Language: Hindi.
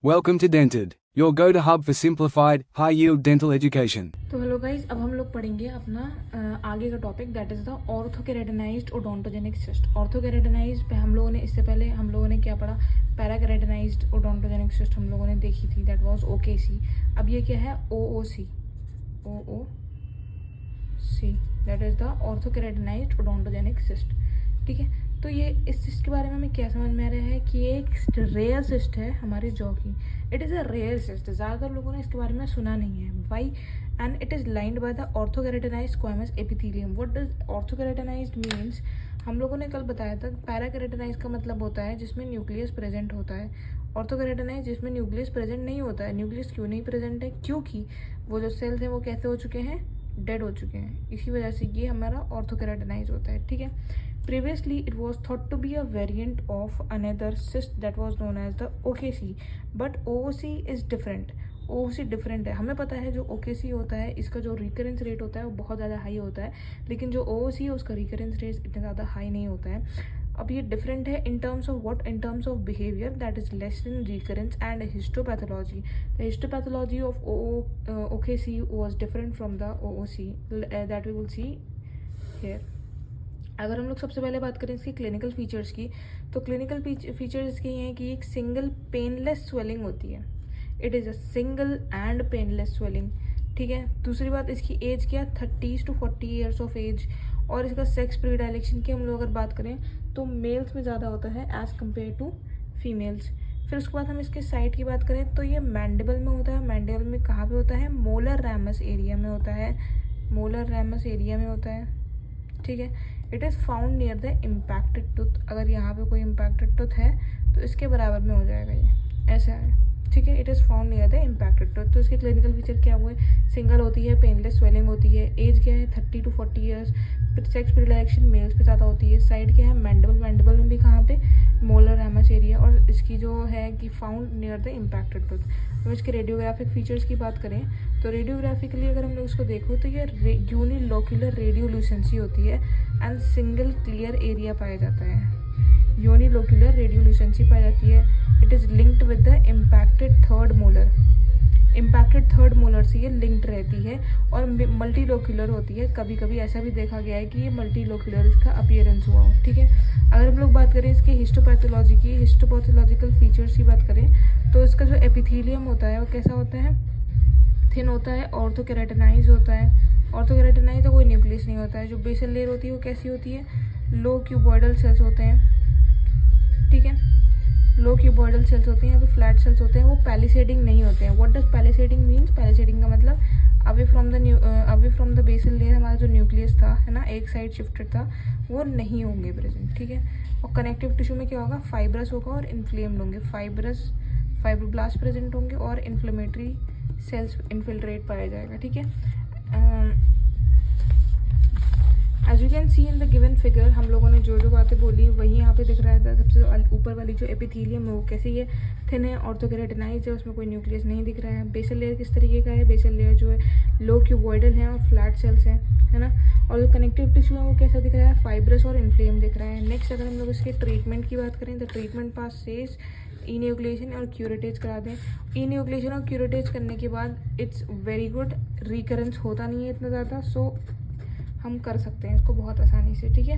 Welcome to Dented, your go-to hub for simplified, high-yield dental education. तो हेलो गाइज, अब हम लोग पढ़ेंगे अपना आगे का topic, that is the orthokeratinized odontogenic cyst. Orthokeratinized पे हम लोगों ने इससे पहले क्या पढ़ा? पैराकेराटिनाइज्ड ओडोंटोजेनिक सिस्ट हम लोगों ने देखी थी, दैट वाज ओकेसी। अब ये क्या है? OOC, OOC, that is the orthokeratinized odontogenic cyst. ठीक है, तो ये इस सिस्ट के बारे में हमें क्या समझ में आ रहा है कि ये एक रेयर सिस्ट है हमारी जॉ की। It is a rare cyst, ज़्यादातर लोगों ने इसके बारे में सुना नहीं है। Why? And it is lined by the orthokeratinized squamous epithelium. What does orthokeratinized means? हम लोगों ने कल बताया था पैराकेराटिनाइज्ड का मतलब होता है जिसमें न्यूक्लियस प्रेजेंट होता है। ऑर्थोकेराटिनाइज्ड जिसमें न्यूक्लियस प्रेजेंट नहीं होता है। न्यूक्लियस क्यों नहीं प्रेजेंट है? क्योंकि वो जो सेल्स हैं वो कैसे हो चुके हैं? डेड हो चुके हैं। इसी वजह से ये हमारा ऑर्थोकेराटिनाइज्ड होता है। ठीक है, previously it was thought to be a variant of another cyst that was known as the OKC, but OOC is different. OOC different है। हमें पता है जो OKC होता है इसका जो रिकरेंस रेट होता है वो बहुत ज़्यादा हाई होता है, लेकिन जो OOC है उसका रिकरेंस रेट इतना ज़्यादा हाई नहीं होता है। अब ये डिफरेंट है in terms of what? In terms of behaviour, that is less in recurrence and histopathology. The histopathology of OKC was different from the OOC that we will see here. अगर हम लोग सबसे पहले बात करें इसकी क्लिनिकल फीचर्स की, तो क्लिनिकल फीचर्स इसके ये हैं कि एक सिंगल पेनलेस स्वेलिंग होती है। It is a single and painless swelling. ठीक है, दूसरी बात इसकी एज क्या? 30 to 40 ईयर्स ऑफ एज। और इसका सेक्स प्रीडायलेक्शन की हम लोग अगर बात करें तो मेल्स में ज़्यादा होता है एज़ कम्पेयर टू फीमेल्स। फिर उसके बाद हम इसके साइट की बात करें तो ये मैंडिबल में होता है। मैंडिबल में कहाँ पे होता है? मोलर रैमस एरिया में होता है। मोलर रैमस एरिया में होता है। ठीक है, it is found near the impacted tooth. अगर यहाँ पे कोई इम्पैक्टेड टूथ है तो इसके बराबर में हो जाएगा, ये ऐसा है। ठीक है, it is found near the impacted tooth. तो इसके क्लिनिकल फीचर क्या हुए? सिंगल होती है, पेनलेस स्वेलिंग होती है, एज क्या है? 30 to 40 ईयर्स। फिर सेक्स प्रीडायलेक्शन मेल्स पे ज़्यादा होती है। साइड क्या है? मैंडिबल। मैंडिबल में भी कहाँ पे? Molar ramus area. और इसकी जो है कि found near the impacted tooth. अब इसके रेडियोग्राफिक फीचर्स की बात करें तो रेडियोग्राफिकली अगर हम लोग इसको देखो तो ये यूनिलोक्यूलर रेडियोल्यूसेंसी होती है एंड सिंगल क्लियर एरिया पाया जाता है। यूनिलोक्यूलर रेडियोल्यूसेंसी पाई जाती है। It is linked with the impacted third molar. Impacted third molar से ये लिंक्ड रहती है और मल्टीलोक्यूलर होती है। कभी कभी ऐसा भी देखा गया है कि ये मल्टीलोक्यूलर इसका अपीयरेंस हुआ हो। ठीक है, अगर हम लोग बात करें इसके हिस्टोपैथोलॉजी की, हिस्टोपैथोलॉजिकल फीचर्स की बात करें तो इसका जो एपिथेलियम होता है वो कैसा होता है? थिन होता है। ऑर्थोकेराटिनाइज होता है। ऑर्थोकेराटिनाइज का कोई न्यूक्लियस नहीं होता है। जो बेसल लेयर होती है वो कैसी होती है? लो क्यूबॉइडल सेल्स होते हैं। ठीक है, लो क्यूबॉइडल सेल्स होते हैं, यहाँ पे फ्लैट सेल्स होते हैं। वो पैलिसेडिंग नहीं होते हैं। What does palisading means? Palisading का मतलब away from the basal layer हमारा जो न्यूक्लियस था, है ना, एक साइड शिफ्टेड था, वो नहीं होंगे प्रेजेंट। ठीक है, और कनेक्टिव टिश्यू में क्या होगा? फाइब्रस होगा और इन्फ्लेम्ड होंगे। फाइब्रोब्लास्ट प्रेजेंट होंगे और इन्फ्लेमेटरी सेल्स इन्फिल्ट्रेट पाया जाएगा। ठीक है, as you can see in the given figure, हम लोगों ने जो जो बातें बोली वही यहाँ पे दिख रहा है। सबसे ऊपर वाली जो एपिथेलियम है वो कैसी है? थिन है, ऑर्थोकेराटिनाइज है, उसमें कोई न्यूक्लियस नहीं दिख रहा है। बेसल लेयर किस तरीके का है? बेसल लेयर जो है लो क्यूबॉइडल है और फ्लैट सेल्स हैं, है ना। और जो कनेक्टिव टिश्यू है वो कैसा दिख रहा है? फाइब्रस और इन्फ्लेम दिख रहा है। नेक्स्ट अगर हम लोग इसके ट्रीटमेंट की बात करें, द ट्रीटमेंट पास सेज इन्यूक्लेशन और क्यूरेटेज करा दें। इन्यूक्लेशन और क्यूरेटेज करने के बाद इट्स वेरी गुड, रिकरेंस होता नहीं है इतना ज़्यादा, सो हम कर सकते हैं इसको बहुत आसानी से। ठीक है।